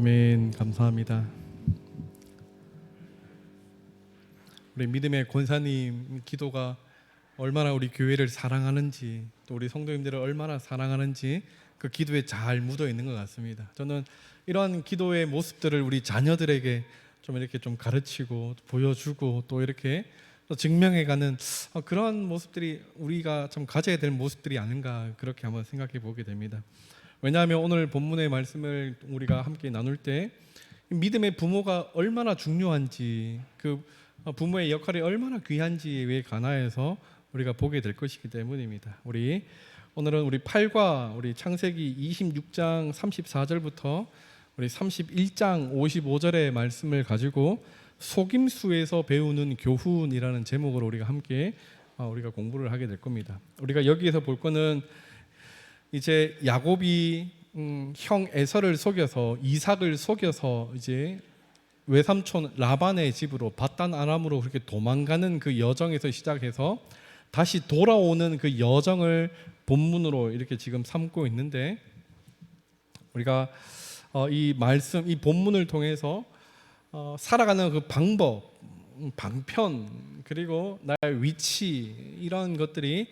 아멘. 감사합니다. 우리 믿음의 권사님 기도가 얼마나 우리 교회를 사랑하는지, 또 우리 성도님들을 얼마나 사랑하는지 그 기도에 잘 묻어 있는 것 같습니다. 저는 이러한 기도의 모습들을 우리 자녀들에게 좀 이렇게 좀 가르치고 보여주고 또 이렇게 또 증명해가는 그런 모습들이 우리가 참 가져야 될 모습들이 아닌가, 그렇게 한번 생각해 보게 됩니다. 왜냐하면 오늘 본문의 말씀을 우리가 함께 나눌 때 믿음의 부모가 얼마나 중요한지, 그 부모의 역할이 얼마나 귀한지에 관하여서 우리가 보게 될 것이기 때문입니다. 오늘은 우리 8과 우리 창세기 26장 34절부터 우리 31장 55절의 말씀을 가지고 속임수에서 배우는 교훈이라는 제목으로 우리가 함께 우리가 공부를 하게 될 겁니다. 우리가 여기에서 볼 거는 이제 야곱이 형 에서를 속여서, 이삭을 속여서 이제 외삼촌 라반의 집으로 밧단 아람으로 그렇게 도망가는 그 여정에서 시작해서 다시 돌아오는 그 여정을 본문으로 이렇게 지금 삼고 있는데, 우리가 이 말씀, 이 본문을 통해서 살아가는 그 방법, 방편, 그리고 나의 위치, 이런 것들이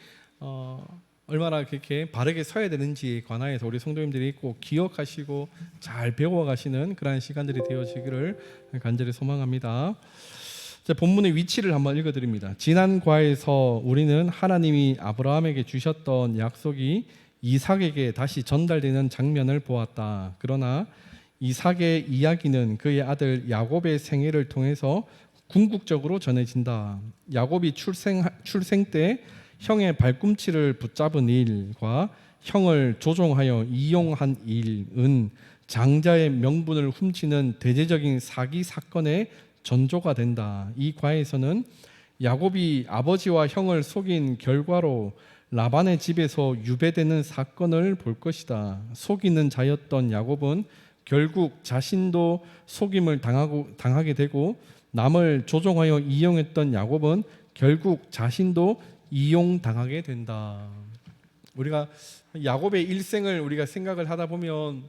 얼마나 그렇게 바르게 서야 되는지에 관하여서 우리 성도님들이 꼭 기억하시고 잘 배워가시는 그러한 시간들이 되어지기를 간절히 소망합니다. 자, 본문의 위치를 한번 읽어드립니다. 지난 과에서 우리는 하나님이 아브라함에게 주셨던 약속이 이삭에게 다시 전달되는 장면을 보았다. 그러나 이삭의 이야기는 그의 아들 야곱의 생애를 통해서 궁극적으로 전해진다. 야곱이 출생 때 형의 발꿈치를 붙잡은 일과 형을 조종하여 이용한 일은 장자의 명분을 훔치는 대대적인 사기 사건의 전조가 된다. 이 과에서는 야곱이 아버지와 형을 속인 결과로 라반의 집에서 유배되는 사건을 볼 것이다. 속이는 자였던 야곱은 결국 자신도 속임을 당하게 되고, 남을 조종하여 이용했던 야곱은 결국 자신도 이용당하게 된다. 우리가 야곱의 일생을 우리가 생각을 하다 보면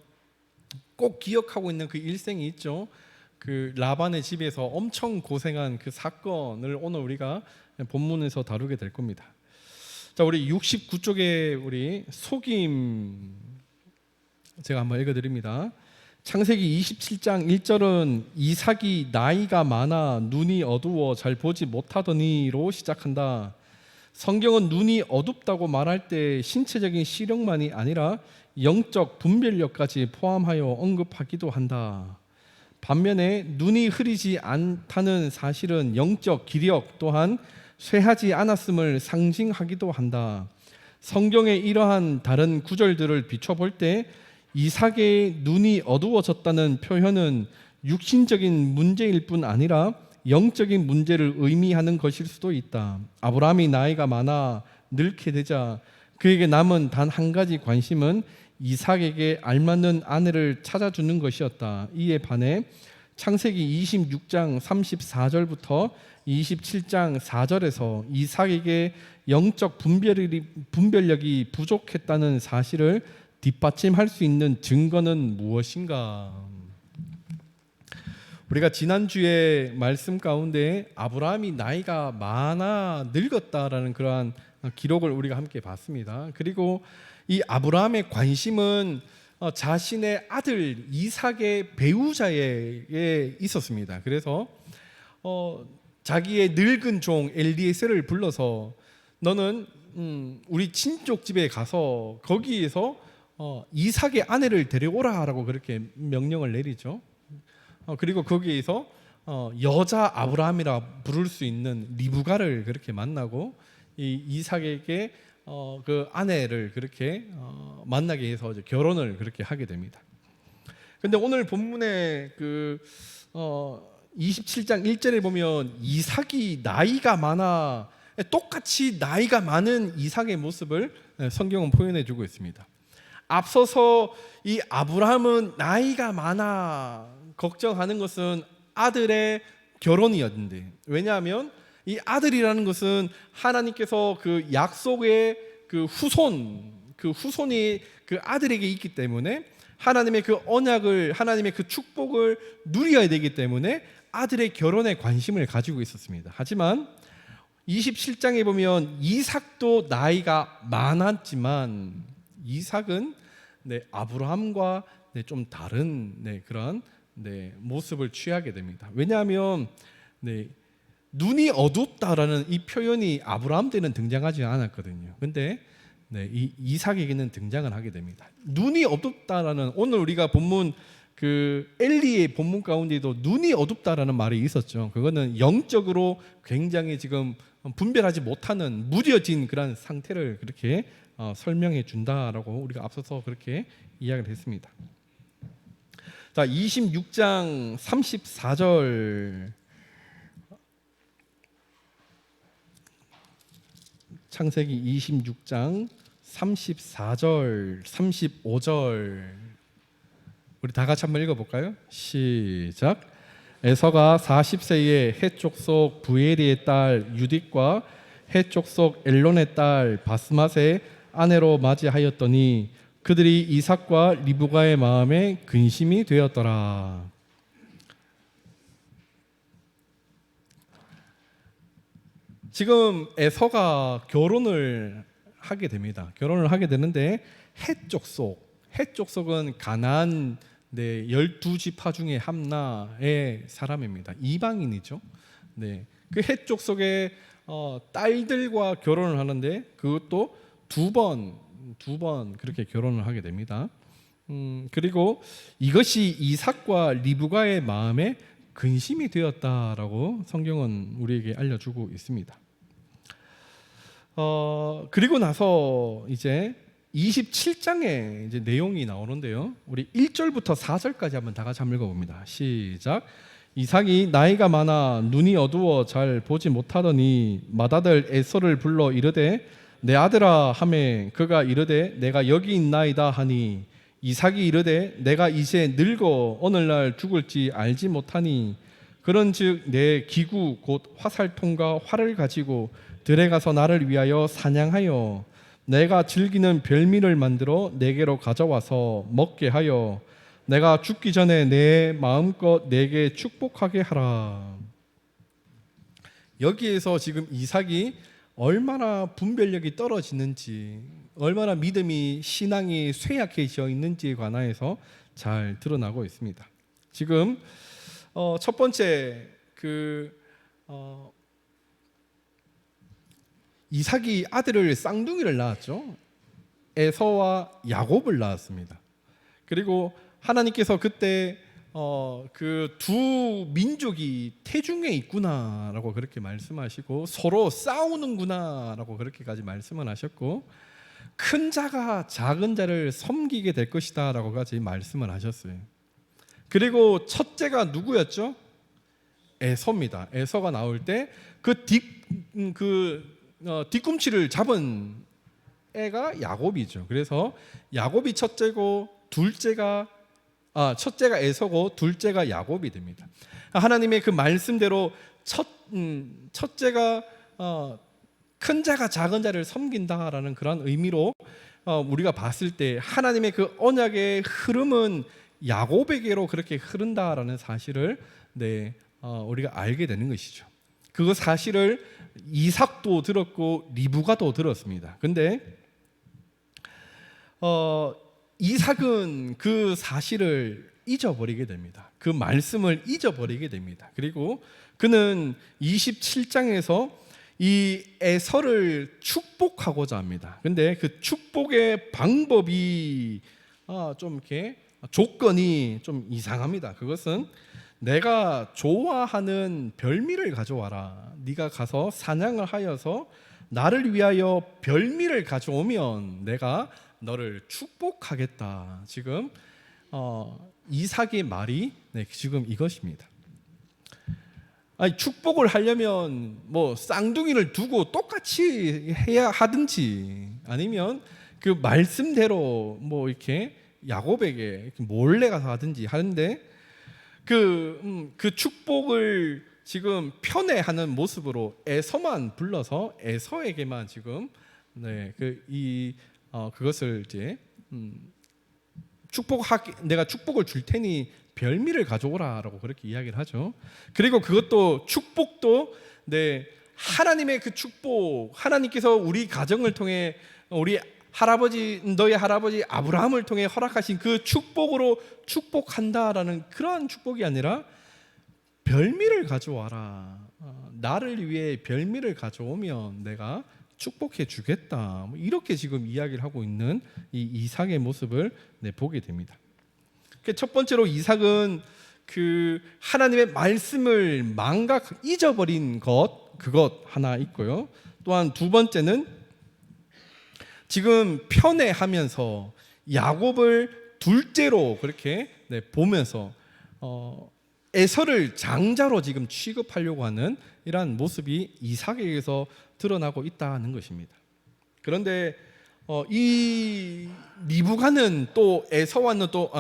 꼭 기억하고 있는 그 일생이 있죠. 그 라반의 집에서 엄청 고생한 그 사건을 오늘 우리가 본문에서 다루게 될 겁니다. 자, 우리 69쪽에 우리 속임 제가 한번 읽어드립니다. 창세기 27장 1절은 이삭이 나이가 많아 눈이 어두워 잘 보지 못하더니로 시작한다. 성경은 눈이 어둡다고 말할 때 신체적인 시력만이 아니라 영적 분별력까지 포함하여 언급하기도 한다. 반면에 눈이 흐리지 않다는 사실은 영적 기력 또한 쇠하지 않았음을 상징하기도 한다. 성경의 이러한 다른 구절들을 비춰볼 때 이삭의 눈이 어두워졌다는 표현은 육신적인 문제일 뿐 아니라 영적인 문제를 의미하는 것일 수도 있다. 아브라함이 나이가 많아 늙게 되자 그에게 남은 단 한 가지 관심은 이삭에게 알맞는 아내를 찾아주는 것이었다. 이에 반해 창세기 26장 34절부터 27장 4절에서 이삭에게 영적 분별력이 부족했다는 사실을 뒷받침할 수 있는 증거는 무엇인가? 우리가 지난주에 말씀 가운데 아브라함이 나이가 많아 늙었다라는 그러한 기록을 우리가 함께 봤습니다. 그리고 이 아브라함의 관심은 자신의 아들 이삭의 배우자에게 있었습니다. 그래서 자기의 늙은 종 엘리에셀을 불러서 너는 우리 친족 집에 가서 거기에서 이삭의 아내를 데려오라라고 그렇게 명령을 내리죠. 그리고 거기에서 여자 아브라함이라 부를 수 있는 리브가를 그렇게 만나고 이 이삭에게 그 아내를 그렇게 만나게 해서 이제 결혼을 그렇게 하게 됩니다. 근데 오늘 본문의 그 27장 1절에 보면 이삭이 나이가 많아, 똑같이 나이가 많은 이삭의 모습을 성경은 표현해 주고 있습니다. 앞서서 이 아브라함은 나이가 많아 걱정하는 것은 아들의 결혼이었는데, 왜냐하면 이 아들이라는 것은 하나님께서 그 약속의 그 후손이 그 아들에게 있기 때문에 하나님의 그 언약을, 하나님의 그 축복을 누려야 되기 때문에 아들의 결혼에 관심을 가지고 있었습니다. 하지만 27장에 보면 이삭도 나이가 많았지만 이삭은 아브라함과 좀 다른 그런 모습을 취하게 됩니다. 왜냐하면 눈이 어둡다라는 이 표현이 아브라함 때는 등장하지 않았거든요. 근데 이 이삭에게는 등장을 하게 됩니다. 눈이 어둡다라는, 오늘 우리가 본문 그 엘리의 본문 가운데도 눈이 어둡다라는 말이 있었죠. 그거는 영적으로 굉장히 지금 분별하지 못하는 무뎌진 그런 상태를 그렇게 설명해 준다라고 우리가 앞서서 그렇게 이야기를 했습니다. 자, 26장 34절, 창세기 26장 34절 35절 우리 다 같이 한번 읽어볼까요? 시작. 에서가 40세에 헷 족속 부에리의 딸 유딧과 헷 족속 엘론의 딸 바스맛의 아내로 맞이하였더니 그들이 이삭과 리브가의 마음에 근심이 되었더라. 지금 에서가 결혼을 하게 됩니다. 결혼을 하게 되는데 헷 족속은 가나안 12지파 중에 함나의 사람입니다. 이방인이죠. 그 헷 족속의 딸들과 결혼을 하는데 그것도 두 번 그렇게 결혼을 하게 됩니다. 그리고 이것이 이삭과 리브가의 마음에 근심이 되었다라고 성경은 우리에게 알려주고 있습니다. 그리고 나서 이제 27장에 이제 내용이 나오는데요. 우리 1절부터 4절까지 한번 다 같이 한번 읽어봅니다. 시작. 이삭이 나이가 많아 눈이 어두워 잘 보지 못하더니 맏아들 에서를 불러 이르되 내 아들아 하매 그가 이르되 내가 여기 있나이다 하니 이삭이 이르되 내가 이제 늙어 오늘날 죽을지 알지 못하니 그런즉 내 기구 곧 화살통과 활을 가지고 들에 가서 나를 위하여 사냥하여 내가 즐기는 별미를 만들어 내게로 가져와서 먹게 하여 내가 죽기 전에 내 마음껏 내게 축복하게 하라. 여기에서 지금 이삭이 얼마나 분별력이 떨어지는지, 얼마나 믿음이, 신앙이 쇠약해져 있는지에 관하여서 잘 드러나고 있습니다. 지금 첫 번째 이삭이 아들을 쌍둥이를 낳았죠. 에서와 야곱을 낳았습니다. 그리고 하나님께서 그때 그 두 민족이 태중에 있구나라고 그렇게 말씀하시고 서로 싸우는구나라고 그렇게까지 말씀을 하셨고 큰 자가 작은 자를 섬기게 될 것이다라고까지 말씀을 하셨어요. 그리고 첫째가 누구였죠? 에서입니다. 에서가 나올 때 뒤꿈치를 잡은 애가 야곱이죠. 그래서 야곱이 첫째고 첫째가 에서고 둘째가 야곱이 됩니다. 하나님의 그 말씀대로 첫째가 큰 자가 작은 자를 섬긴다라는 그런 의미로 우리가 봤을 때 하나님의 그 언약의 흐름은 야곱에게로 그렇게 흐른다라는 사실을 우리가 알게 되는 것이죠. 그 사실을 이삭도 들었고 리브가도 들었습니다. 근데 이삭은 그 사실을 잊어버리게 됩니다. 그 말씀을 잊어버리게 됩니다. 그리고 그는 27장에서 이 에서를 축복하고자 합니다. 근데 그 축복의 방법이 좀 이렇게 조건이 좀 이상합니다. 그것은 내가 좋아하는 별미를 가져와라. 네가 가서 사냥을 하여서 나를 위하여 별미를 가져오면 내가 너를 축복하겠다. 지금 이삭의 말이 지금 이것입니다. 아니, 축복을 하려면 뭐 쌍둥이를 두고 똑같이 해야 하든지 아니면 그 말씀대로 뭐 이렇게 야곱에게 몰래 가서 하든지 하는데 그 축복을 지금 편애하는 모습으로 에서만 불러서 에서에게만 지금 그것을 이제 내가 축복을 줄 테니 별미를 가져오라라고 그렇게 이야기를 하죠. 그리고 그것도 축복도 하나님의 그 축복, 하나님께서 우리 가정을 통해 너희 할아버지 아브라함을 통해 허락하신 그 축복으로 축복한다라는 그러한 축복이 아니라 별미를 가져와라. 나를 위해 별미를 가져오면 내가 축복해 주겠다. 이렇게 지금 이야기를 하고 있는 이 이삭의 모습을 보게 됩니다. 첫 번째로 이삭은 그 하나님의 말씀을 잊어버린 그것 하나 있고요. 또한 두 번째는 지금 편애하면서 야곱을 둘째로 그렇게 보면서 에서를 장자로 지금 취급하려고 하는 이러한 모습이 이삭에게서 드러나고 있다는 것입니다. 그런데 이 리브가는 또 에서와는 또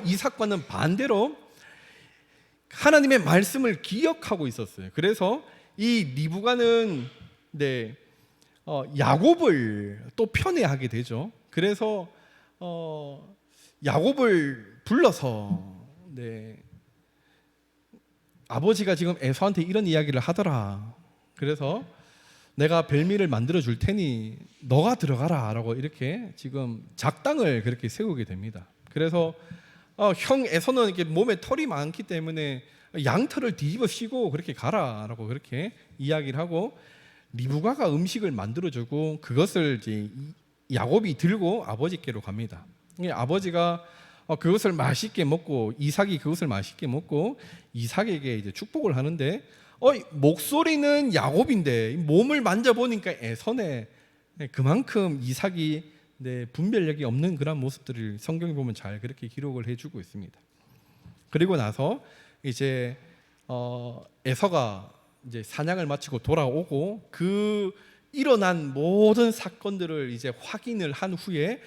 이삭과는 반대로 하나님의 말씀을 기억하고 있었어요. 그래서 이 리브가는 야곱을 또 편애하게 되죠. 그래서 야곱을 불러서 아버지가 지금 에서한테 이런 이야기를 하더라. 그래서 내가 별미를 만들어 줄 테니 너가 들어가라라고 이렇게 지금 작당을 그렇게 세우게 됩니다. 그래서 형 에서는 이렇게 몸에 털이 많기 때문에 양털을 뒤집어 씌고 그렇게 가라라고 그렇게 이야기를 하고 리브가가 음식을 만들어주고 그것을 이제 야곱이 들고 아버지께로 갑니다. 아버지가 그것을 맛있게 먹고 이삭이 그것을 맛있게 먹고 이삭에게 이제 축복을 하는데 목소리는 야곱인데 몸을 만져보니까 에서네. 그만큼 이삭이 분별력이 없는 그런 모습들을 성경에 보면 잘 그렇게 기록을 해주고 있습니다. 그리고 나서 이제 에서가 이제 사냥을 마치고 돌아오고 그 일어난 모든 사건들을 이제 확인을 한 후에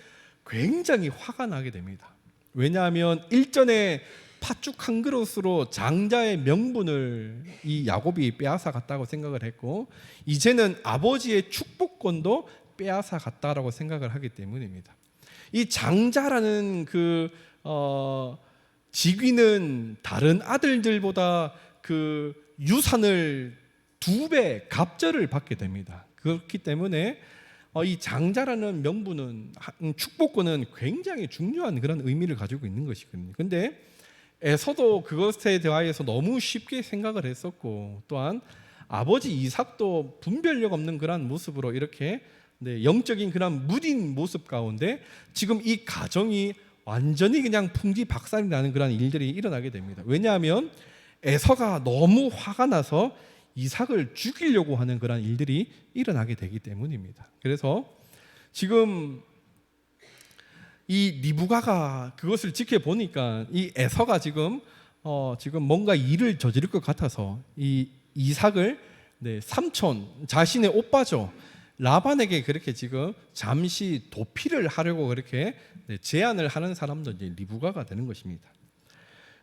굉장히 화가 나게 됩니다. 왜냐하면 일전에 팥죽 한 그릇으로 장자의 명분을 이 야곱이 빼앗아 갔다고 생각을 했고 이제는 아버지의 축복권도 빼앗아 갔다라고 생각을 하기 때문입니다. 이 장자라는 그 직위는 다른 아들들보다 그 유산을 2배 갑절을 받게 됩니다. 그렇기 때문에 이 장자라는 명분은 축복권은 굉장히 중요한 그런 의미를 가지고 있는 것이거든요. 근데 에서도 그것에 대하여서 너무 쉽게 생각을 했었고 또한 아버지 이삭도 분별력 없는 그런 모습으로 이렇게 영적인 그런 무딘 모습 가운데 지금 이 가정이 완전히 그냥 풍지박산이 나는 그런 일들이 일어나게 됩니다. 왜냐하면 에서가 너무 화가 나서 이삭을 죽이려고 하는 그런 일들이 일어나게 되기 때문입니다. 그래서 지금 이 리브가가 그것을 지켜보니까 이 에서가 지금 뭔가 일을 저지를 것 같아서 이 이삭을 삼촌 자신의 오빠죠 라반에게 그렇게 지금 잠시 도피를 하려고 그렇게 제안을 하는 사람도 이제 리브가가 되는 것입니다.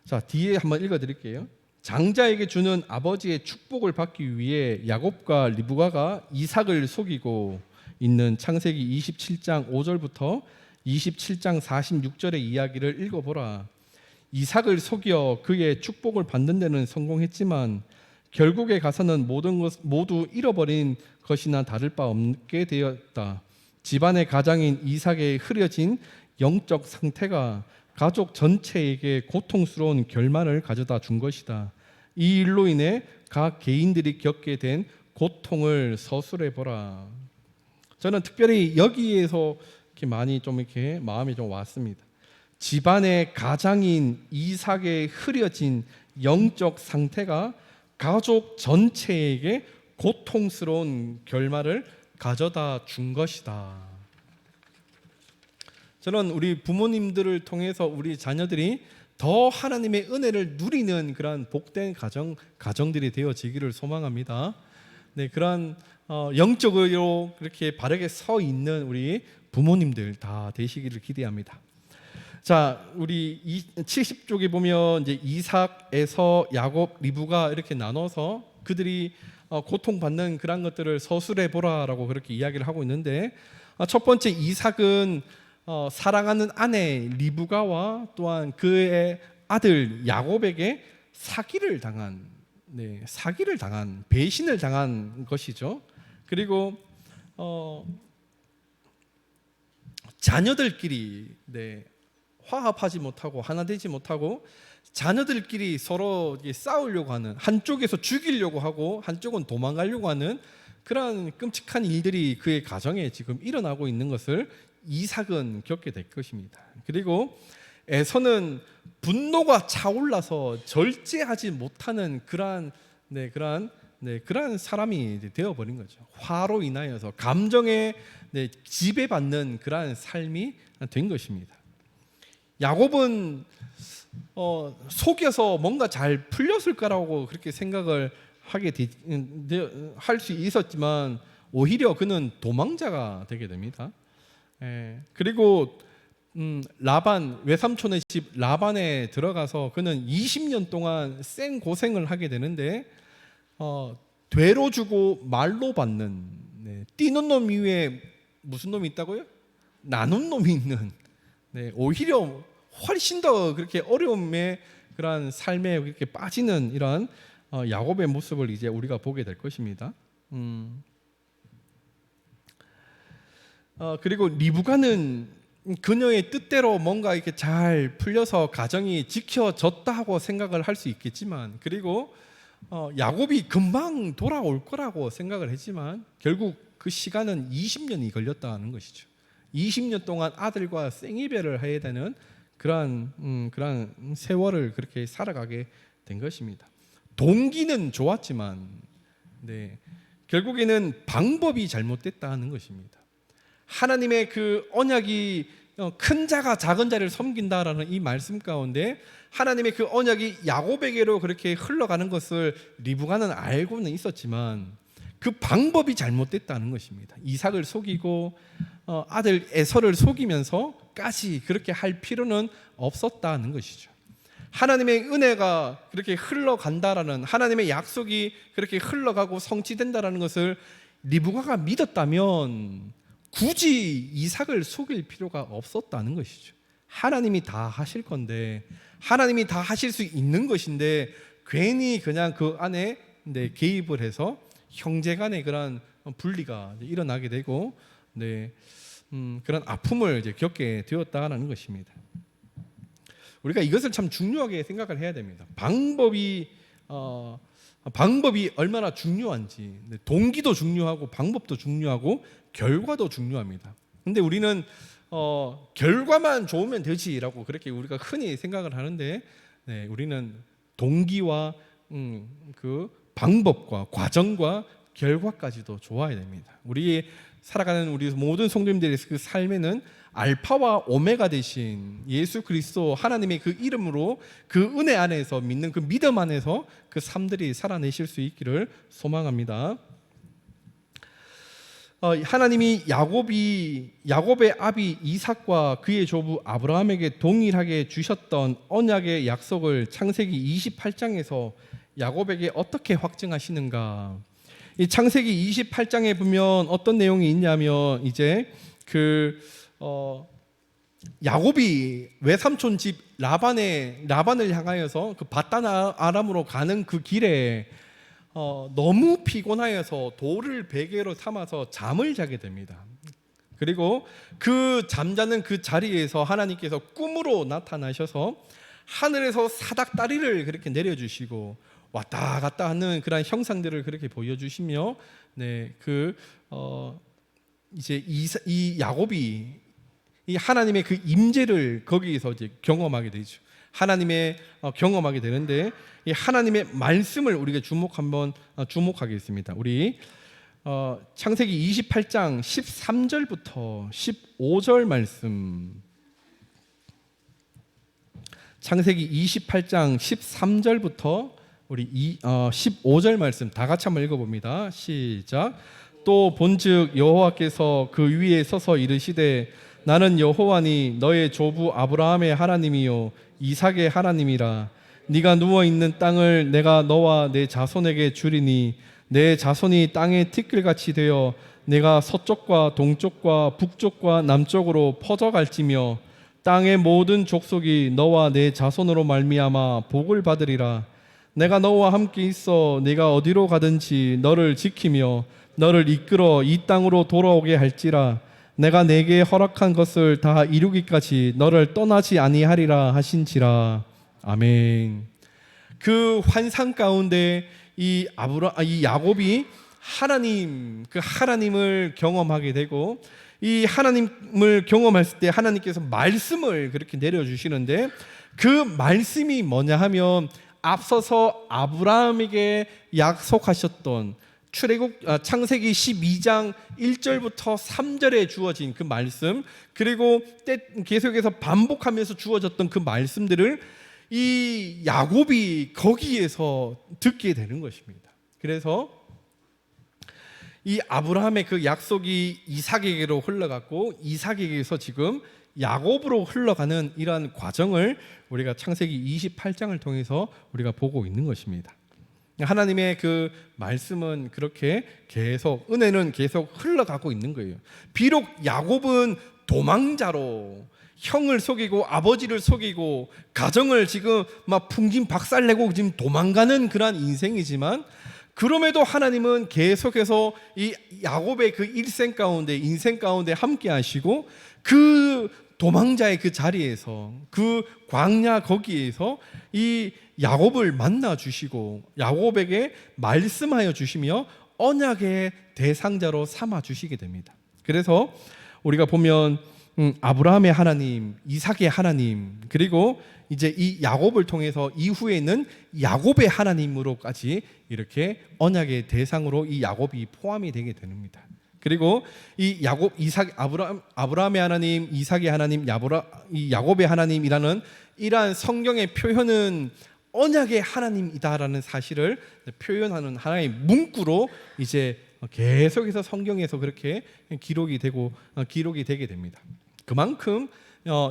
자, 뒤에 한번 읽어드릴게요. 장자에게 주는 아버지의 축복을 받기 위해 야곱과 리브가가 이삭을 속이고 있는 창세기 27장 5절부터 27장 46절의 이야기를 읽어보라. 이삭을 속여 그의 축복을 받는 데는 성공했지만 결국에 가서는 모든 것 모두 잃어버린 것이나 다를 바 없게 되었다. 집안의 가장인 이삭의 흐려진 영적 상태가 가족 전체에게 고통스러운 결말을 가져다 준 것이다. 이 일로 인해 각 개인들이 겪게 된 고통을 서술해 보라. 저는 특별히 여기에서 이렇게 많이 좀 이렇게 마음이 좀 왔습니다. 집안의 가장인 이삭의 흐려진 영적 상태가 가족 전체에게 고통스러운 결말을 가져다 준 것이다. 저는 우리 부모님들을 통해서 우리 자녀들이 더 하나님의 은혜를 누리는 그런 복된 가정들이 되어지기를 소망합니다. 그런 영적으로 그렇게 바르게 서 있는 우리 부모님들 다 되시기를 기대합니다. 자, 우리 70쪽에 보면 이제 이삭, 에서, 야곱, 리브가 이렇게 나눠서 그들이 고통받는 그런 것들을 서술해 보라라고 그렇게 이야기를 하고 있는데 첫 번째 이삭은 사랑하는 아내 리브가와 또한 그의 아들 야곱에게 사기를 당한 배신을 당한 것이죠. 그리고 자녀들끼리 화합하지 못하고 하나 되지 못하고 자녀들끼리 서로 싸우려고 하는, 한쪽에서 죽이려고 하고 한쪽은 도망가려고 하는 그러한 끔찍한 일들이 그의 가정에 지금 일어나고 있는 것을 이삭은 겪게 될 것입니다. 그리고 에서는 분노가 차올라서 절제하지 못하는 그러한 사람이 되어버린 거죠. 화로 인하여서 감정에 지배받는 그러한 삶이 된 것입니다. 야곱은 속여서 뭔가 잘 풀렸을 거라고 그렇게 생각을 할 수 있었지만 오히려 그는 도망자가 되게 됩니다. 그리고 라반, 외삼촌의 집 라반에 들어가서 그는 20년 동안 생 고생을 하게 되는데 되로 주고 말로 받는, 뛰는 놈 이외에 무슨 놈이 있다고요? 나눈 놈이 있는, 오히려 훨씬 더 그렇게 어려움의 그러한 삶에 그렇게 빠지는 이러한 야곱의 모습을 이제 우리가 보게 될 것입니다. 그리고 리브가는 그녀의 뜻대로 뭔가 이렇게 잘 풀려서 가정이 지켜졌다 하고 생각을 할 수 있겠지만, 그리고 야곱이 금방 돌아올 거라고 생각을 했지만 결국 그 시간은 20년이 걸렸다는 것이죠. 20년 동안 아들과 생이별을 해야 되는 그러한 세월을 그렇게 살아가게 된 것입니다. 동기는 좋았지만 결국에는 방법이 잘못됐다는 것입니다. 하나님의 그 언약이 큰 자가 작은 자를 섬긴다라는 이 말씀 가운데 하나님의 그 언약이 야곱에게로 그렇게 흘러가는 것을 리브가는 알고는 있었지만 그 방법이 잘못됐다는 것입니다. 이삭을 속이고 아들 에서를 속이면서까지 그렇게 할 필요는 없었다는 것이죠. 하나님의 은혜가 그렇게 흘러간다라는, 하나님의 약속이 그렇게 흘러가고 성취된다라는 것을 리브가가 믿었다면 굳이 이삭을 속일 필요가 없었다는 것이죠. 하나님이 다 하실 건데, 하나님이 다 하실 수 있는 것인데 괜히 그냥 그 안에 개입을 해서 형제간의 그런 분리가 일어나게 되고 그런 아픔을 이제 겪게 되었다는 것입니다. 우리가 이것을 참 중요하게 생각을 해야 됩니다. 방법이 얼마나 중요한지, 동기도 중요하고 방법도 중요하고 결과도 중요합니다. 근데 우리는 결과만 좋으면 되지라고 그렇게 우리가 흔히 생각을 하는데 우리는 동기와 그 방법과 과정과 결과까지도 좋아야 됩니다. 우리 살아가는 우리 모든 성도님들의 그 삶에는 알파와 오메가 되신 예수 그리스도 하나님의 그 이름으로 그 은혜 안에서 믿는 그 믿음 안에서 그 삶들이 살아내실 수 있기를 소망합니다. 하나님이 야곱의 아비 이삭과 그의 조부 아브라함에게 동일하게 주셨던 언약의 약속을 창세기 28장에서 야곱에게 어떻게 확증하시는가? 이 창세기 28장에 보면 어떤 내용이 있냐면 이제 야곱이 외삼촌 집 라반을 향하여서 그 바단 아람으로 가는 그 길에 너무 피곤하여서 돌을 베개로 삼아서 잠을 자게 됩니다. 그리고 그 잠자는 그 자리에서 하나님께서 꿈으로 나타나셔서 하늘에서 사닥다리를 그렇게 내려주시고 왔다 갔다 하는 그런 형상들을 그렇게 보여주시며 이제 이 야곱이 이 하나님의 그 임재를 거기에서 이제 경험하게 되죠. 하나님의 경험하게 되는데 이 하나님의 말씀을 우리가 주목하겠습니다. 우리 창세기 28장 13절부터 15절 말씀. 창세기 28장 13절부터 우리 15절 말씀 다 같이 한번 읽어봅니다. 시작. 또 본즉 여호와께서 그 위에 서서 이르시되 나는 여호와니 너의 조부 아브라함의 하나님이요 이삭의 하나님이라. 네가 누워 있는 땅을 내가 너와 내 자손에게 주리니 내 자손이 땅의 티끌같이 되어 내가 서쪽과 동쪽과 북쪽과 남쪽으로 퍼져갈지며 땅의 모든 족속이 너와 내 자손으로 말미암아 복을 받으리라. 내가 너와 함께 있어 네가 어디로 가든지 너를 지키며 너를 이끌어 이 땅으로 돌아오게 할지라. 내가 내게 허락한 것을 다 이루기까지 너를 떠나지 아니하리라 하신지라. 아멘. 그 환상 가운데 이 야곱이 하나님을 경험하게 되고, 이 하나님을 경험했을 때 하나님께서 말씀을 그렇게 내려주시는데, 그 말씀이 뭐냐 하면 앞서서 아브라함에게 약속하셨던 창세기 12장 1절부터 3절에 주어진 그 말씀, 그리고 계속해서 반복하면서 주어졌던 그 말씀들을 이 야곱이 거기에서 듣게 되는 것입니다. 그래서 이 아브라함의 그 약속이 이삭에게로 흘러갔고, 이삭에게서 지금 야곱으로 흘러가는 이러한 과정을 우리가 창세기 28장을 통해서 우리가 보고 있는 것입니다. 하나님의 그 말씀은 그렇게 계속, 은혜는 계속 흘러가고 있는 거예요. 비록 야곱은 도망자로 형을 속이고 아버지를 속이고 가정을 지금 막 풍진 박살내고 지금 도망가는 그런 인생이지만, 그럼에도 하나님은 계속해서 이 야곱의 그 인생 가운데 함께 하시고, 그 도망자의 그 자리에서, 그 광야 거기에서 이 야곱을 만나 주시고 야곱에게 말씀하여 주시며 언약의 대상자로 삼아 주시게 됩니다. 그래서 우리가 보면 아브라함의 하나님, 이삭의 하나님, 그리고 이제 이 야곱을 통해서 이후에는 야곱의 하나님으로까지 이렇게 언약의 대상으로 이 야곱이 포함이 되게 됩니다. 그리고 이 아브라함의 하나님, 이삭의 하나님, 이 야곱의 하나님이라는 이러한 성경의 표현은 언약의 하나님이다라는 사실을 표현하는 하나의 문구로 이제 계속해서 성경에서 그렇게 기록이 되게 됩니다. 그만큼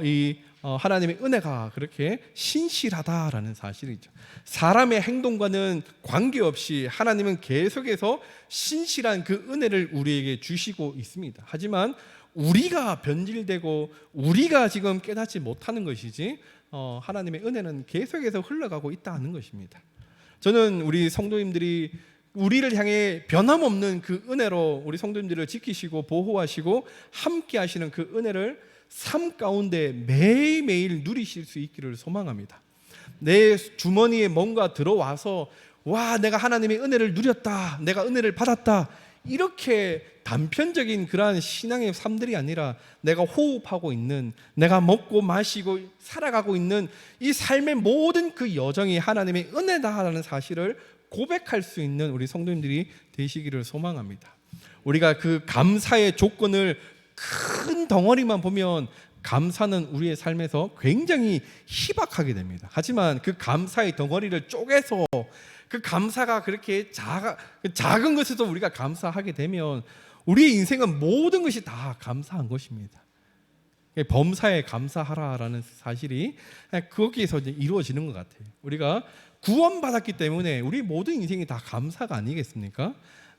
이 하나님의 은혜가 그렇게 신실하다라는 사실이죠. 사람의 행동과는 관계없이 하나님은 계속해서 신실한 그 은혜를 우리에게 주시고 있습니다. 하지만 우리가 변질되고 우리가 지금 깨닫지 못하는 것이지, 하나님의 은혜는 계속해서 흘러가고 있다는 것입니다. 저는 우리 성도님들이 우리를 향해 변함없는 그 은혜로 우리 성도님들을 지키시고 보호하시고 함께 하시는 그 은혜를 삶 가운데 매일매일 누리실 수 있기를 소망합니다. 내 주머니에 뭔가 들어와서 와, 내가 하나님의 은혜를 누렸다, 내가 은혜를 받았다, 이렇게 단편적인 그러한 신앙의 삶들이 아니라 내가 호흡하고 있는, 내가 먹고 마시고 살아가고 있는 이 삶의 모든 그 여정이 하나님의 은혜다라는 사실을 고백할 수 있는 우리 성도님들이 되시기를 소망합니다. 우리가 그 감사의 조건을 큰 덩어리만 보면 감사는 우리의 삶에서 굉장히 희박하게 됩니다. 하지만 그 감사의 덩어리를 쪼개서 그 감사가 그렇게 작은 것에도 우리가 감사하게 되면 우리의 인생은 모든 것이 다 감사한 것입니다. 범사에 감사하라라는 사실이 거기에서 이제 이루어지는 것 같아요. 우리가 구원받았기 때문에 우리 모든 인생이 다 감사가 아니겠습니까?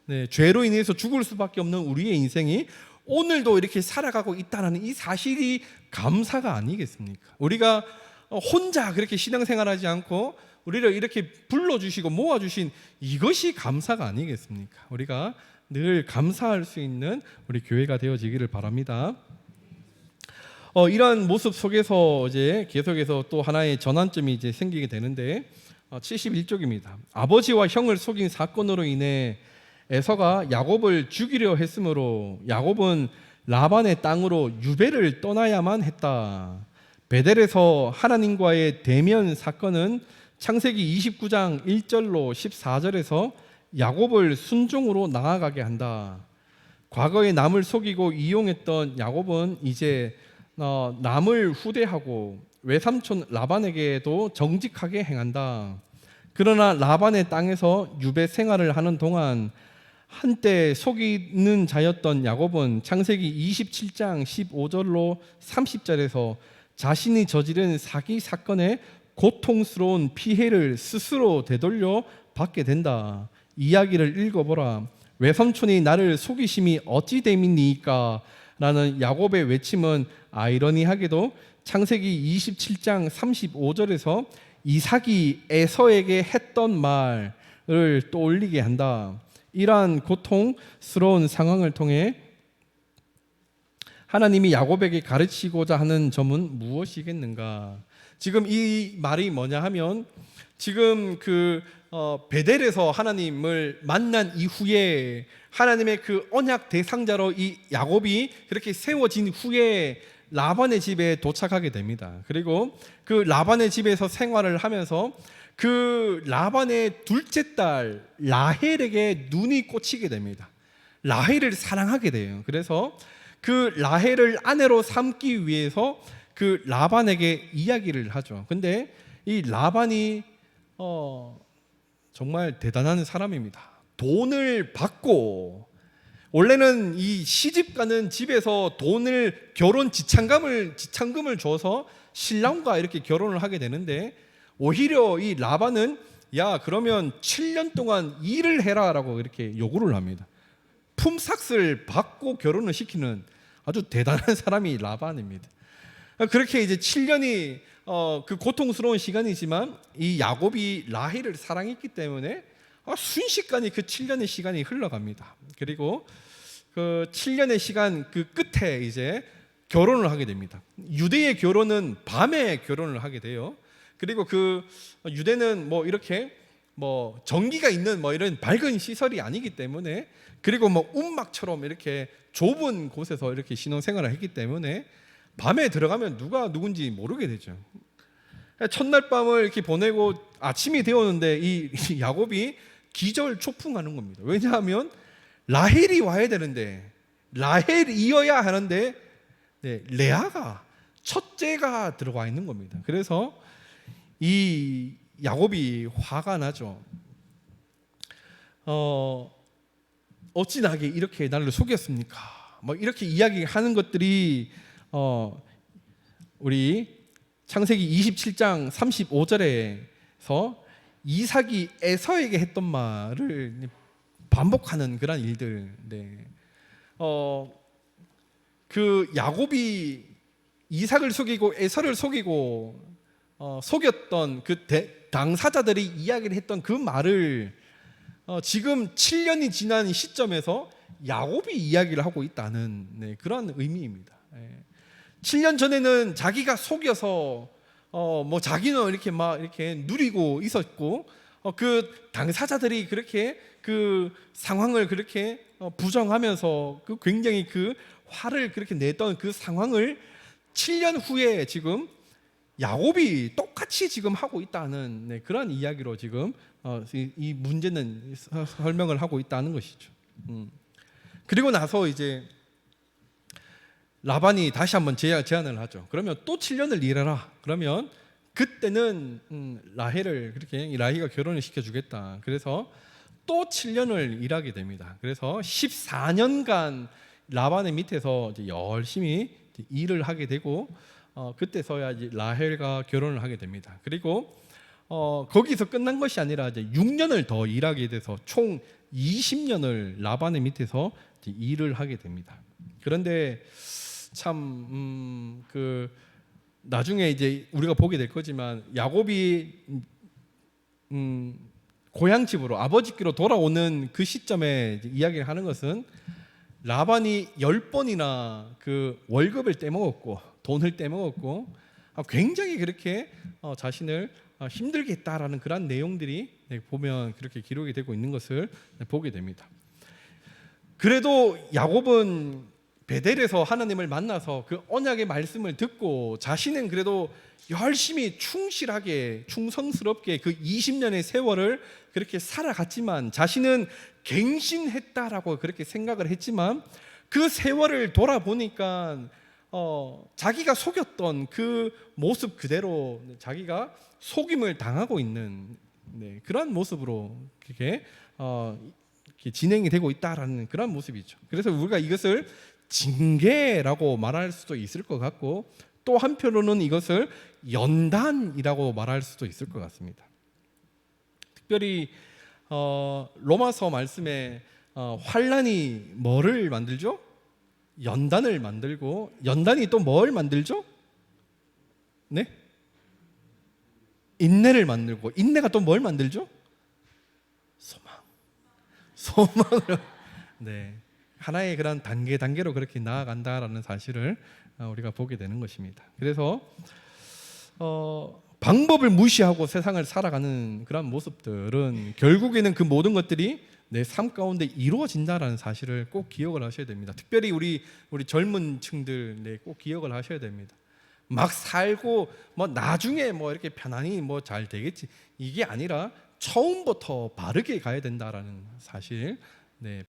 네, 죄로 인해서 죽을 수밖에 없는 우리의 인생이 오늘도 이렇게 살아가고 있다는 이 사실이 감사가 아니겠습니까? 우리가 혼자 그렇게 신앙생활하지 않고 우리를 이렇게 불러주시고 모아주신 이것이 감사가 아니겠습니까? 우리가 늘 감사할 수 있는 우리 교회가 되어지기를 바랍니다. 이러한 모습 속에서 이제 계속해서 또 하나의 전환점이 이제 생기게 되는데, 71쪽입니다. 아버지와 형을 속인 사건으로 인해 에서가 야곱을 죽이려 했으므로 야곱은 라반의 땅으로 유배를 떠나야만 했다. 베델에서 하나님과의 대면 사건은 창세기 29장 1절로 14절에서 야곱을 순종으로 나아가게 한다. 과거에 남을 속이고 이용했던 야곱은 이제 남을 후대하고 외삼촌 라반에게도 정직하게 행한다. 그러나 라반의 땅에서 유배 생활을 하는 동안 한때 속이는 자였던 야곱은 창세기 27장 15절로 30절에서 자신이 저지른 사기 사건의 고통스러운 피해를 스스로 되돌려 받게 된다. 이야기를 읽어보라. 외삼촌이 나를 속이심이 어찌 됨이니까? 라는 야곱의 외침은 아이러니하게도 창세기 27장 35절에서 이삭이 에서에게 했던 말을 떠올리게 한다. 이러한 고통스러운 상황을 통해 하나님이 야곱에게 가르치고자 하는 점은 무엇이겠는가? 지금 이 말이 뭐냐 하면 지금 베델에서 하나님을 만난 이후에 하나님의 그 언약 대상자로 이 야곱이 그렇게 세워진 후에 라반의 집에 도착하게 됩니다. 그리고 그 라반의 집에서 생활을 하면서 그 라반의 둘째 딸 라헬에게 눈이 꽂히게 됩니다. 라헬을 사랑하게 돼요. 그래서 그 라헬을 아내로 삼기 위해서 그 라반에게 이야기를 하죠. 근데 이 라반이 정말 대단한 사람입니다. 돈을 받고, 원래는 이 시집가는 집에서 돈을 결혼 지참금을 줘서 신랑과 이렇게 결혼을 하게 되는데, 오히려 이 라반은 야 그러면 7년 동안 일을 해라라고 이렇게 요구를 합니다. 품삯을 받고 결혼을 시키는 아주 대단한 사람이 라반입니다. 그렇게 이제 7년이 그 고통스러운 시간이지만 이 야곱이 라헬을 사랑했기 때문에 순식간에 그 7년의 시간이 흘러갑니다. 그리고 그 7년의 시간 그 끝에 이제 결혼을 하게 됩니다. 유대의 결혼은 밤에 결혼을 하게 돼요. 그리고 그 유대는 뭐 이렇게 뭐 전기가 있는 뭐 이런 밝은 시설이 아니기 때문에, 그리고 뭐 움막처럼 이렇게 좁은 곳에서 이렇게 신혼생활을 했기 때문에 밤에 들어가면 누가 누군지 모르게 되죠. 첫날 밤을 이렇게 보내고 아침이 되었는데 이 야곱이 기절초풍하는 겁니다. 왜냐하면 라헬이 와야 되는데, 라헬이어야 하는데 레아가, 첫째가 들어와 있는 겁니다. 그래서 이 야곱이 화가 나죠. 어찌 나게 이렇게 나를 속였습니까? 뭐 이렇게 이야기하는 것들이 우리 창세기 27장 35절에서 이삭이 에서에게 했던 말을 반복하는 그런 일들. 그 야곱이 이삭을 속이고 에서를 속이고 속였던 그 당사자들이 이야기를 했던 그 말을 지금 7년이 지난 시점에서 야곱이 이야기를 하고 있다는 그런 의미입니다. 7년 전에는 자기가 속여서 뭐 자기는 이렇게 막 이렇게 누리고 있었고, 그 당사자들이 그렇게 그 상황을 그렇게 부정하면서 그 굉장히 그 화를 그렇게 냈던 그 상황을 7년 후에 지금 야곱이 똑같이 지금 하고 있다는 그런 이야기로 지금 이 문제는 설명을 하고 있다는 것이죠. 그리고 나서 이제 라반이 다시 한번 제안을 하죠. 그러면 또 7년을 일해라. 그러면 그때는 라헬을 그렇게 라헬이가 결혼을 시켜주겠다. 그래서 또 7년을 일하게 됩니다. 그래서 14년간 라반의 밑에서 이제 열심히 일을 하게 되고, 그때서야 이제 라헬과 결혼을 하게 됩니다. 그리고 거기서 끝난 것이 아니라 이제 6년을 더 일하게 돼서 총 20년을 라반의 밑에서 이제 일을 하게 됩니다. 그런데 참 그 나중에 이제 우리가 보게 될 거지만 야곱이 고향 집으로 아버지께로 돌아오는 그 시점에 이야기를 하는 것은 라반이 10번이나 그 월급을 떼먹었고 돈을 떼먹었고 굉장히 그렇게 자신을 힘들게 했다라는 그런 내용들이 보면 그렇게 기록이 되고 있는 것을 보게 됩니다. 그래도 야곱은 베델에서 하나님을 만나서 그 언약의 말씀을 듣고 자신은 그래도 열심히 충실하게 충성스럽게 그 20년의 세월을 그렇게 살아갔지만, 자신은 갱신했다라고 그렇게 생각을 했지만 그 세월을 돌아보니까 자기가 속였던 그 모습 그대로 자기가 속임을 당하고 있는 그런 모습으로 이렇게 진행이 되고 있다라는 그런 모습이죠. 그래서 우리가 이것을 징계라고 말할 수도 있을 것 같고, 또 한편으로는 이것을 연단이라고 말할 수도 있을 것 같습니다. 특별히 로마서 말씀에 환란이 뭐를 만들죠? 연단을 만들고, 연단이 또 뭘 만들죠? 네? 인내를 만들고, 인내가 또 뭘 만들죠? 소망을 네, 하나의 그런 단계로 그렇게 나아간다라는 사실을 우리가 보게 되는 것입니다. 그래서 방법을 무시하고 세상을 살아가는 그런 모습들은 결국에는 그 모든 것들이 내 삶 가운데 이루어진다라는 사실을 꼭 기억을 하셔야 됩니다. 특별히 우리 젊은 층들 꼭 기억을 하셔야 됩니다. 막 살고 뭐 나중에 뭐 이렇게 편안히 뭐 잘 되겠지, 이게 아니라 처음부터 바르게 가야 된다라는 사실,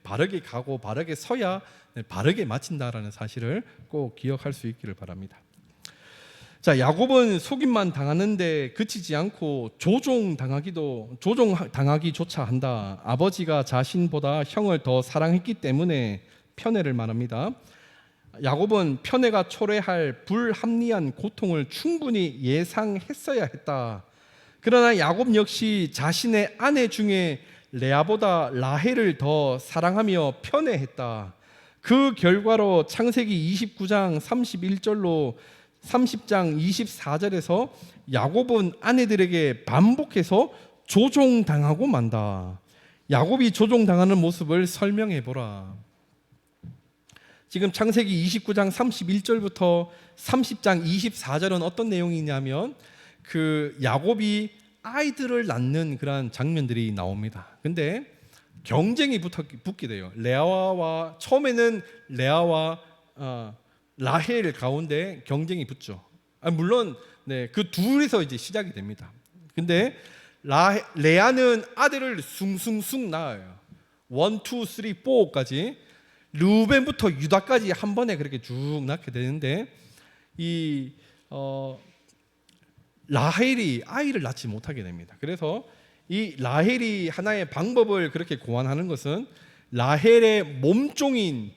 바르게 가고 바르게 서야 바르게 마친다라는 사실을 꼭 기억할 수 있기를 바랍니다. 자, 야곱은 속임만 당하는데 그치지 않고 조종당하기조차 한다. 아버지가 자신보다 형을 더 사랑했기 때문에 편애를 말합니다. 야곱은 편애가 초래할 불합리한 고통을 충분히 예상했어야 했다. 그러나 야곱 역시 자신의 아내 중에 레아보다 라헬을 더 사랑하며 편애했다. 그 결과로 창세기 29장 31절로 30장 24절에서 야곱은 아내들에게 반복해서 조종당하고 만다. 야곱이 조종당하는 모습을 설명해 보라. 지금 창세기 29장 31절부터 30장 24절은 어떤 내용이냐면 그 야곱이 아이들을 낳는 그런 장면들이 나옵니다. 근데 경쟁이 붙게 돼요. 처음에는 레아와 라헬 가운데 경쟁이 붙죠. 물론 그 둘이서 이제 시작이 됩니다. 근데 레아는 아들을 숭숭숭 낳아요. 1, 2, 3, 4까지 르우벤부터 유다까지 한 번에 그렇게 쭉 낳게 되는데 이 라헬이 아이를 낳지 못하게 됩니다. 그래서 이 라헬이 하나의 방법을 그렇게 고안하는 것은 라헬의 몸종인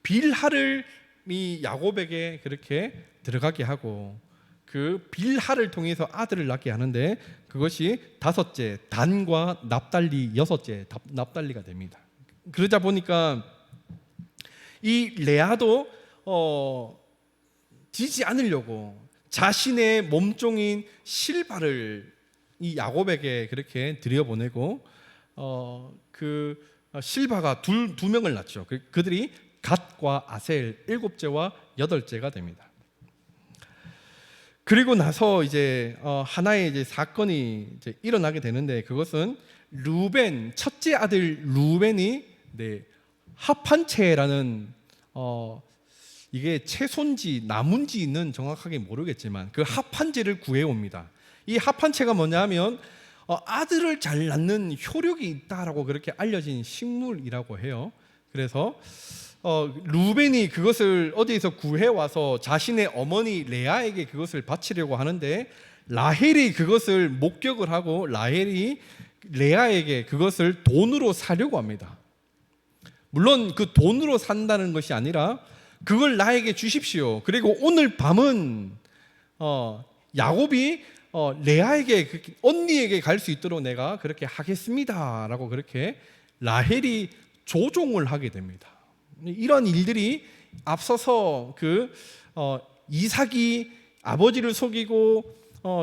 빌하를 이 야곱에게 그렇게 들어가게 하고 그 빌하를 통해서 아들을 낳게 하는데 그것이 5째 단과 납달리, 6째 납달리가 됩니다. 그러다 보니까 이 레아도 지지 않으려고 자신의 몸종인 실바를 이 야곱에게 그렇게 들여보내고 그 실바가 두 명을 낳죠. 그들이 갓과 아셀 7째와 8째가 됩니다. 그리고 나서 이제 하나의 이제 사건이 이제 일어나게 되는데 그것은 첫째 아들 루벤이 합한채라는 이게 채소인지 나무인지는 정확하게 모르겠지만 그 합한채를 구해옵니다. 이 합한채가 뭐냐면 아들을 잘 낳는 효력이 있다라고 그렇게 알려진 식물이라고 해요. 그래서 루벤이 그것을 어디에서 구해와서 자신의 어머니 레아에게 그것을 바치려고 하는데 라헬이 그것을 목격을 하고 라헬이 레아에게 그것을 돈으로 사려고 합니다. 물론 그 돈으로 산다는 것이 아니라 그걸 나에게 주십시오. 그리고 오늘 밤은 야곱이 레아에게 언니에게 갈 수 있도록 내가 그렇게 하겠습니다라고 그렇게 라헬이 조종을 하게 됩니다. 이런 일들이 앞서서 그 이삭이 아버지를 속이고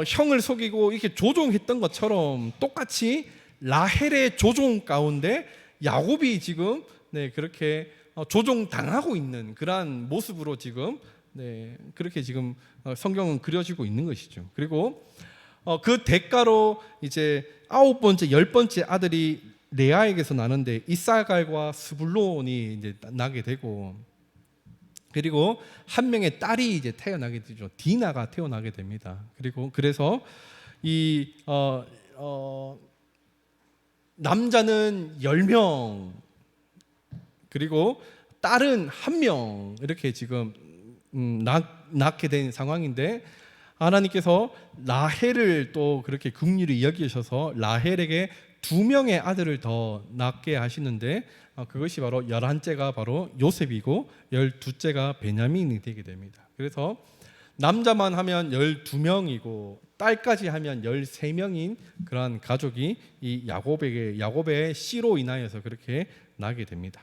형을 속이고 이렇게 조종했던 것처럼 똑같이 라헬의 조종 가운데 야곱이 지금 그렇게 조종당하고 있는 그러한 모습으로 지금 그렇게 지금 성경은 그려지고 있는 것이죠. 그리고 그 대가로 이제 9번째, 10번째 아들이 레아에게서 나는데 이사갈과 스불론이 이제 나게 되고 그리고 한 명의 딸이 이제 태어나게 되죠. 디나가 태어나게 됩니다. 그리고 그래서 이 남자는 10명 그리고 딸은 1명 이렇게 지금 낳게 된 상황인데 하나님께서 라헬을 또 그렇게 긍휼히 여기셔서 라헬에게 2명의 아들을 더 낳게 하시는데 그것이 바로 11째가 바로 요셉이고 12째가 베냐민이 되게 됩니다. 그래서 남자만 하면 12명이고 딸까지 하면 13명인 그러한 가족이 이 야곱의 씨로 인하여서 그렇게 나게 됩니다.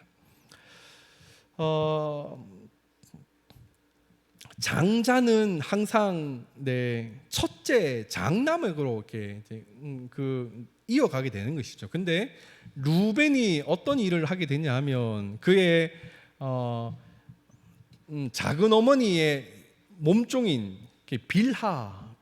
장자는 항상 첫째 장남으로 이렇게 이어가게 되는 것이죠. 근데 루벤이 어떤 일을 하게 되냐 하면 그의 작은 어머니의 몸종인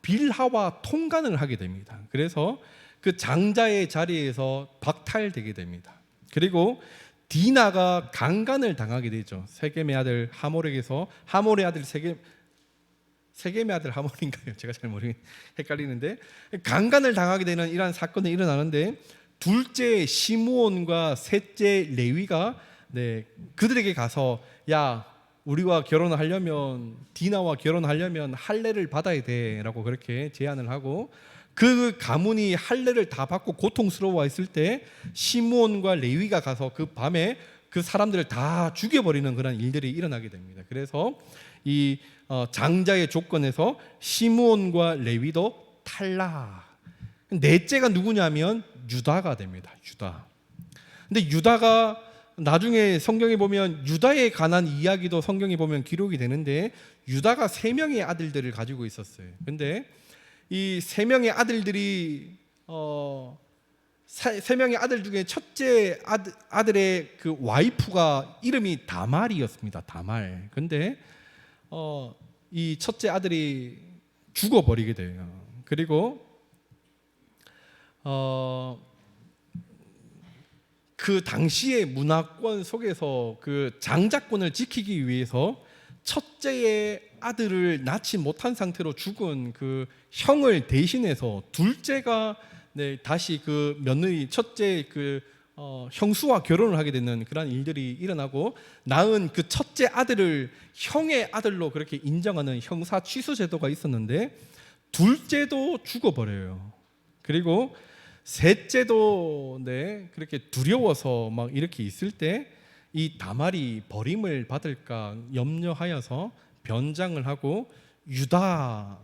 빌하와 통간을 하게 됩니다. 그래서 그 장자의 자리에서 박탈되게 됩니다. 그리고 디나가 강간을 당하게 되죠. 세겜의 아들 하몰에게서. 하몰의 아들 세겜의 아들 하몰인가요? 제가 잘 헷갈리는데 강간을 당하게 되는 이러한 사건이 일어나는데 둘째 시므온과 셋째 레위가 그들에게 가서 야 우리와 결혼하려면 디나와 결혼하려면 할례를 받아야 돼라고 그렇게 제안을 하고 그 가문이 할례를 다 받고 고통스러워했을 때 시므온과 레위가 가서 그 밤에 그 사람들을 다 죽여버리는 그런 일들이 일어나게 됩니다. 그래서 이 장자의 조건에서 시므온과 레위도 탈락. 넷째가 누구냐면 유다가 됩니다. 유다. 근데 유다가 나중에 성경에 보면 유다에 관한 이야기도 성경에 보면 기록이 되는데 유다가 3명의 아들들을 가지고 있었어요. 근데 이 3명의 아들들이 3명의 아들 중에 첫째 아들의 그 와이프가 이름이 다말이었습니다. 다말. 근데 이 첫째 아들이 죽어버리게 돼요. 그리고 그 당시의 문화권 속에서 그 장자권을 지키기 위해서 첫째의 아들을 낳지 못한 상태로 죽은 그 형을 대신해서 둘째가 다시 그 며느리 첫째 그 형수와 결혼을 하게 되는 그런 일들이 일어나고 낳은 그 첫째 아들을 형의 아들로 그렇게 인정하는 형사 취소 제도가 있었는데 둘째도 죽어버려요. 그리고 셋째도 그렇게 두려워서 막 이렇게 있을 때 이 다말이 버림을 받을까 염려하여서 변장을 하고 유다와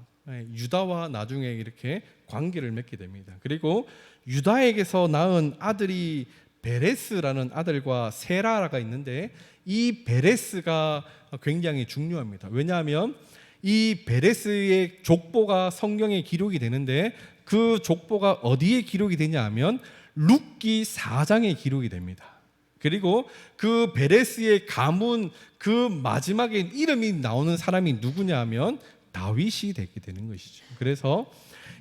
나중에 이렇게 관계를 맺게 됩니다. 그리고 유다에게서 낳은 아들이 베레스라는 아들과 세라가 있는데 이 베레스가 굉장히 중요합니다. 왜냐하면 이 베레스의 족보가 성경에 기록이 되는데 그 족보가 어디에 기록이 되냐 하면 룻기 4장에 기록이 됩니다. 그리고 그 베레스의 가문 그 마지막에 이름이 나오는 사람이 누구냐 하면 다윗이 되게 되는 것이죠. 그래서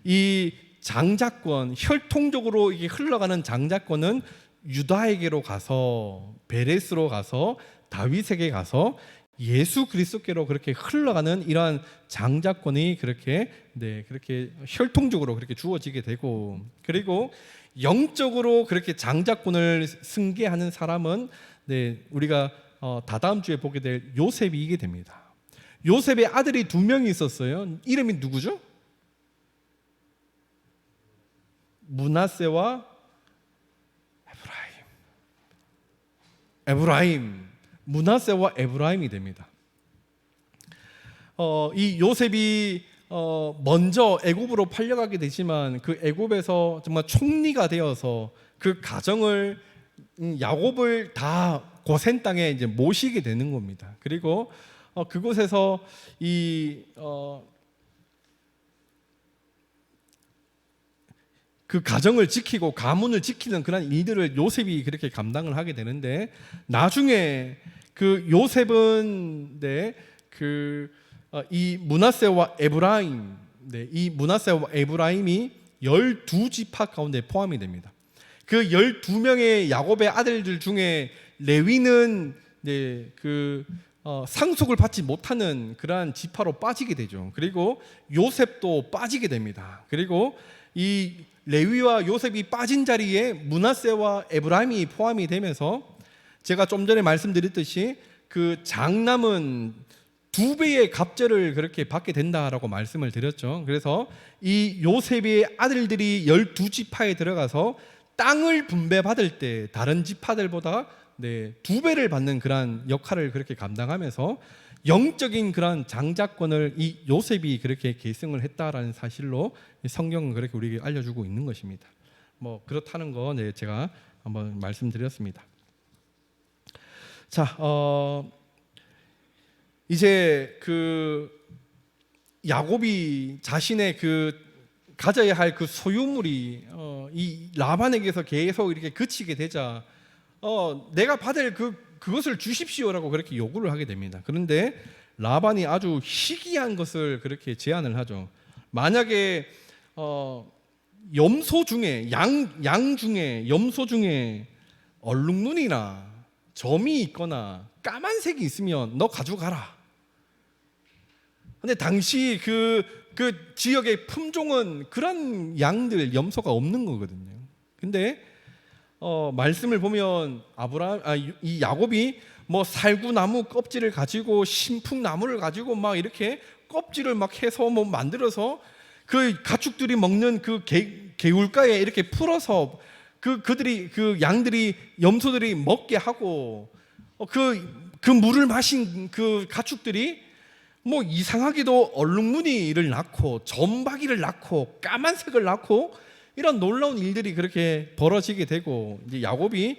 이 장자권, 혈통적으로 이게 흘러가는 장자권은 유다에게로 가서 베레스로 가서 다윗에게 가서 예수 그리스도께로 그렇게 흘러가는 이러한 장자권이 그렇게 혈통적으로 그렇게 주어지게 되고, 그리고 영적으로 그렇게 장자권을 승계하는 사람은 우리가 다다음 주에 보게 될 요셉이게 됩니다. 요셉의 아들이 2명이 있었어요. 이름이 누구죠? 므낫세와 에브라임. 므낫세와 에브라임이 됩니다. 이 요셉이 먼저 애굽으로 팔려가게 되지만 그 애굽에서 정말 총리가 되어서 그 가정을 야곱을 다 고센 땅에 이제 모시게 되는 겁니다. 그리고 그곳에서 그 가정을 지키고 가문을 지키는 그런 일들을 요셉이 그렇게 감당을 하게 되는데 나중에 그 요셉은 이 므낫세와 에브라임, 이 므낫세와 에브라임이 12지파 가운데 포함이 됩니다. 그 12명의 야곱의 아들들 중에 레위는 상속을 받지 못하는 그러한 지파로 빠지게 되죠. 그리고 요셉도 빠지게 됩니다. 그리고 이 레위와 요셉이 빠진 자리에 므낫세와 에브라임이 포함이 되면서 제가 좀 전에 말씀드렸듯이 그 장남은 2배의 갑절을 그렇게 받게 된다라고 말씀을 드렸죠. 그래서 이 요셉의 아들들이 12지파에 들어가서 땅을 분배받을 때 다른 지파들보다 2배를 받는 그러한 역할을 그렇게 감당하면서 영적인 그런 장자권을 이 요셉이 그렇게 계승을 했다라는 사실로 성경은 그렇게 우리에게 알려주고 있는 것입니다. 뭐 그렇다는 거 제가 한번 말씀드렸습니다. 자, 이제 그 야곱이 자신의 그 가져야 할 그 소유물이 이 라반에게서 계속 이렇게 그치게 되자 내가 받을 그것을 주십시오라고 그렇게 요구를 하게 됩니다. 그런데 라반이 아주 희귀한 것을 그렇게 제안을 하죠. 만약에 염소 중에 양 중에 염소 중에 얼룩무늬나 점이 있거나 까만색이 있으면 너 가져가라. 근데 당시 그 지역의 품종은 그런 양들 염소가 없는 거거든요. 근데 말씀을 보면 이 야곱이 뭐 살구나무 껍질을 가지고 신풍나무를 가지고 막 이렇게 껍질을 막 해서 뭐 만들어서 그 가축들이 먹는 그 개울가에 이렇게 풀어서 그들이 그 양들이 염소들이 먹게 하고 그 물을 마신 그 가축들이 뭐 이상하게도 얼룩무늬를 낳고 점박이를 낳고 까만색을 낳고 이런 놀라운 일들이 그렇게 벌어지게 되고 이제 야곱이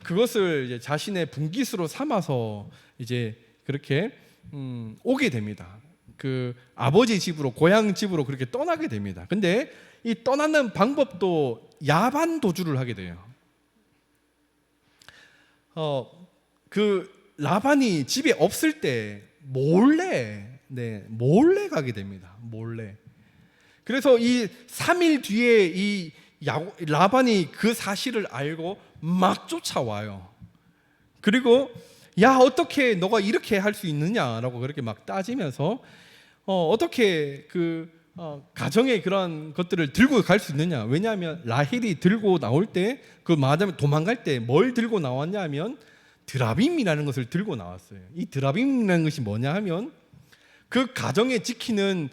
그것을 이제 자신의 분깃으로 삼아서 이제 그렇게 오게 됩니다. 그 아버지 집으로 고향 집으로 그렇게 떠나게 됩니다. 근데 이 떠나는 방법도 야반 도주를 하게 돼요. 그 라반이 집에 없을 때 몰래 가게 됩니다. 몰래. 그래서 이 3일 뒤에 이 라반이 그 사실을 알고 막 쫓아와요. 그리고 야 어떻게 너가 이렇게 할 수 있느냐라고 그렇게 막 따지면서 어떻게 가정의 그런 것들을 들고 갈 수 있느냐. 왜냐하면 라헬이 들고 나올 때 도망갈 때 뭘 들고 나왔냐면 드라빔이라는 것을 들고 나왔어요. 이 드라빔이라는 것이 뭐냐 하면 그 가정에 지키는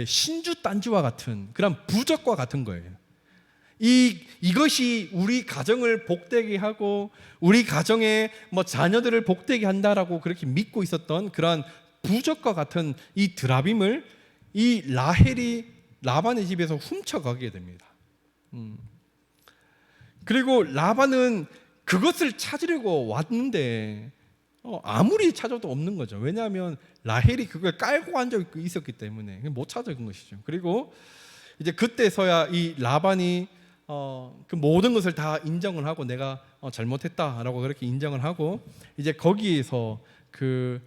신주 딴지와 같은 그런 부적과 같은 거예요. 이것이 우리 가정을 복되게 하고 우리 가정의 뭐 자녀들을 복되게 한다라고 그렇게 믿고 있었던 그런 부적과 같은 이 드라빔을 이 라헬이 라반의 집에서 훔쳐가게 됩니다. 그리고 라반은 그것을 찾으려고 왔는데 아무리 찾아도 없는 거죠. 왜냐하면 라헬이 그걸 깔고 앉아 있었기 때문에 못 찾은 것이죠. 그리고 이제 그때서야 이 라반이 그 모든 것을 다 인정을 하고 내가 잘못했다라고 그렇게 인정을 하고 이제 거기에서 그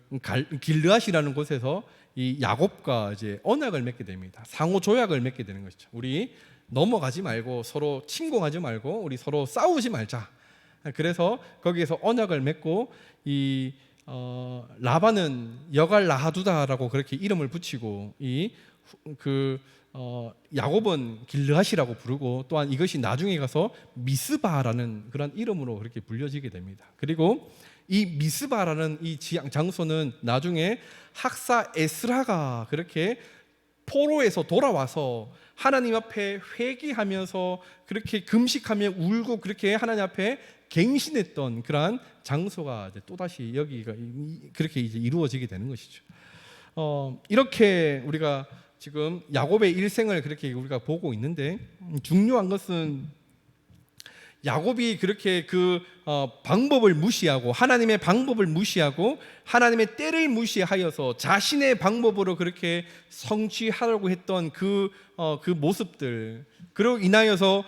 길르앗이라는 곳에서 이 야곱과 이제 언약을 맺게 됩니다. 상호 조약을 맺게 되는 것이죠. 우리 넘어가지 말고 서로 침공하지 말고 우리 서로 싸우지 말자. 그래서 거기에서 언약을 맺고 이 라반은 여갈 라하두다라고 그렇게 이름을 붙이고 야곱은 길르앗이라고 부르고 또한 이것이 나중에 가서 미스바라는 그런 이름으로 그렇게 불려지게 됩니다. 그리고 이 미스바라는 이 장소는 나중에 학사 에스라가 그렇게 포로에서 돌아와서 하나님 앞에 회개하면서 그렇게 금식하며 울고 그렇게 하나님 앞에 갱신했던 그러한 장소가 또다시 여기가 그렇게 이제 이루어지게 되는 것이죠. 이렇게 우리가 지금 야곱의 일생을 그렇게 우리가 보고 있는데 중요한 것은 야곱이 그렇게 방법을 무시하고 하나님의 방법을 무시하고 하나님의 때를 무시하여서 자신의 방법으로 그렇게 성취하려고 했던 그 모습들 그로 인하여서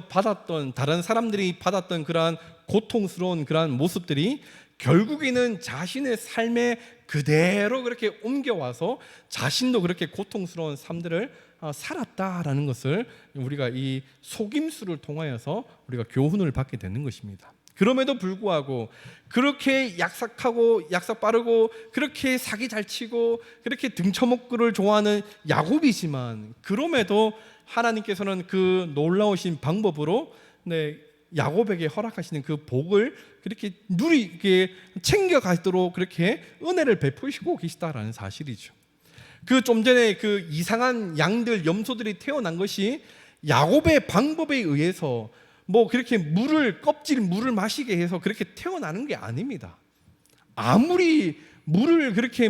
받았던 다른 사람들이 받았던 그러한 고통스러운 그러한 모습들이 결국에는 자신의 삶에 그대로 그렇게 옮겨와서 자신도 그렇게 고통스러운 삶들을 살았다라는 것을 우리가 이 속임수를 통하여서 우리가 교훈을 받게 되는 것입니다. 그럼에도 불구하고 그렇게 약삭 빠르고 그렇게 사기 잘 치고 그렇게 등쳐먹기를 좋아하는 야곱이지만 그럼에도 하나님께서는 그 놀라우신 방법으로 야곱에게 허락하시는 그 복을 그렇게 누리게 챙겨가도록 그렇게 은혜를 베푸시고 계시다라는 사실이죠. 좀 전에 그 이상한 양들 염소들이 태어난 것이 야곱의 방법에 의해서 뭐 그렇게 물을 마시게 해서 그렇게 태어나는 게 아닙니다. 아무리 물을 그렇게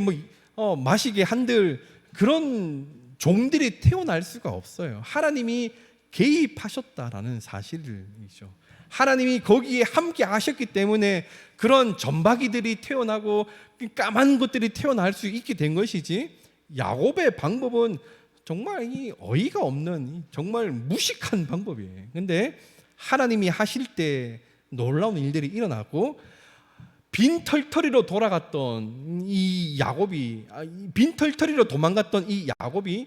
마시게 한들 그런 종들이 태어날 수가 없어요. 하나님이 개입하셨다라는 사실이죠. 하나님이 거기에 함께 하셨기 때문에 그런 점박이들이 태어나고 까만 것들이 태어날 수 있게 된 것이지, 야곱의 방법은 정말 이 어이가 없는 정말 무식한 방법이에요. 근데 하나님이 하실 때 놀라운 일들이 일어나고, 빈털터리로 돌아갔던 이 야곱이, 빈털터리로 도망갔던 이 야곱이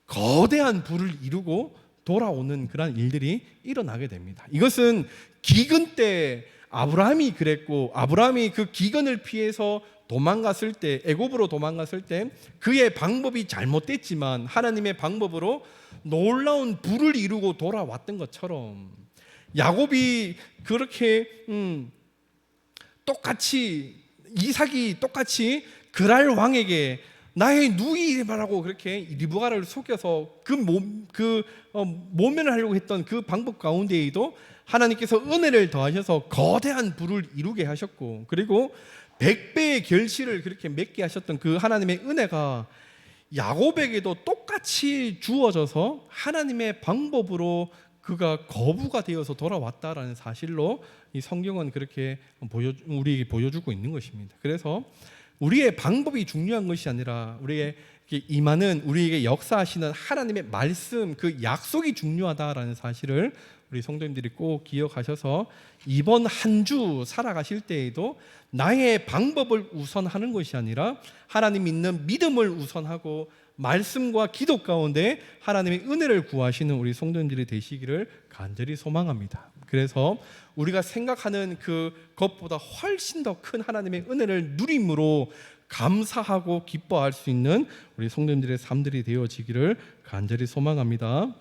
거대한 부를 이루고 돌아오는 그런 일들이 일어나게 됩니다. 이것은 기근 때 아브라함이 그랬고, 아브라함이 그 기근을 피해서 도망갔을 때, 애굽으로 도망갔을 때 그의 방법이 잘못됐지만 하나님의 방법으로 놀라운 부를 이루고 돌아왔던 것처럼, 야곱이 그렇게 똑같이, 이삭이 똑같이 그랄 왕에게 나의 누이라고 그렇게 리브가를 속여서 모면을 하려고 했던 그 방법 가운데에도 하나님께서 은혜를 더하셔서 거대한 부를 이루게 하셨고, 그리고 100배의 결실을 그렇게 맺게 하셨던 그 하나님의 은혜가 야곱에게도 똑같이 주어져서 하나님의 방법으로 그가 거부가 되어서 돌아왔다라는 사실로 이 성경은 그렇게 우리에게 보여주고 있는 것입니다. 그래서 우리의 방법이 중요한 것이 아니라 우리에게 임하는, 우리에게 역사하시는 하나님의 말씀, 그 약속이 중요하다라는 사실을 우리 성도님들이 꼭 기억하셔서 이번 한 주 살아가실 때에도 나의 방법을 우선하는 것이 아니라 하나님 믿는 믿음을 우선하고 말씀과 기도 가운데 하나님의 은혜를 구하시는 우리 성도님들이 되시기를 간절히 소망합니다. 그래서 우리가 생각하는 그 것보다 훨씬 더 큰 하나님의 은혜를 누림으로 감사하고 기뻐할 수 있는 우리 성도님들의 삶들이 되어지기를 간절히 소망합니다.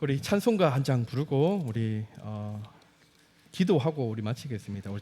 우리 찬송가 한 장 부르고 우리 기도하고 우리 마치겠습니다. 우리